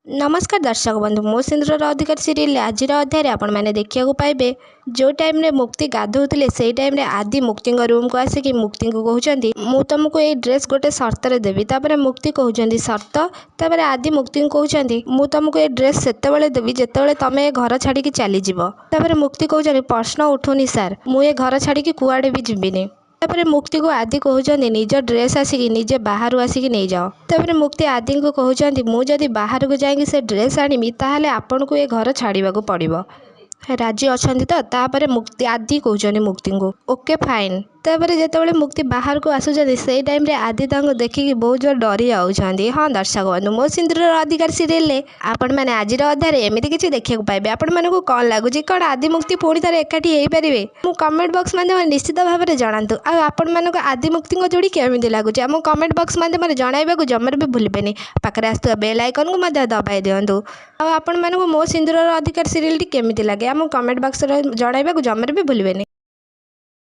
नमस्कार दर्शक बंधु मो सिंदूर अधिकार सीरियल आज अध्याय आपण मैंने देखा पाइबे जो टाइम रे मुक्ति गाधोले से टाइम रे आदि मुक्ति रूम को आसिक मुक्ति को कहते मु तुमको ये ड्रेस गोटे सर्त देवी तापर मुक्ति कहते सर्त तापर आदि मुक्ति को कहते मु तुमको ये ड्रेस से देवी जिते तुम घर छाड़ी चली जापर मुक्ति कहते प्रश्न उठुनी सार मुझे घर छाड़ी कुआड़े भी जीविनी तापर मुक्ति को आदि कहते निज ड्रेस आसिक निजे बाहर आसिक नहीं जाओ तापर मुक्ति आदि को कहते मुझे बाहर को जाकि से ड्रेस आनमी ताहले आपन को ये घर छाड़ा पड़ो राजी अच्छा तो तापर मुक्ति आदि कहते मुक्ति को ओके फाइन तापर जिते मुक्ति बाहर को आसुँच से टाइम रे आदि देखिकी बहुत जोर डरी जाऊँच। हाँ दर्शक बंधु मो सिंदूर अधिकार सीरियल आपण मैंने आज अध्याय एमती किसी देखा पाइबे आपण मानक कौन लगुच कौन आदि मुक्ति पुणी थर एकाठी हो पारे मु कमेंट बॉक्स माध्यम निश्चित भाव में जनातु आपण मानक आदि मुक्ति जोड़ी केमी लगुच आम कमेंट बॉक्स माध्यम जनवाक जमार भी भूलें पाखे आसुवा बेल आइकन को दबाई दिंतु आपण मानक मो सिंदूर अधिकार सीरियल केमी लगे आम कमेंट बॉक्स जनवाक जमार भी भूलें।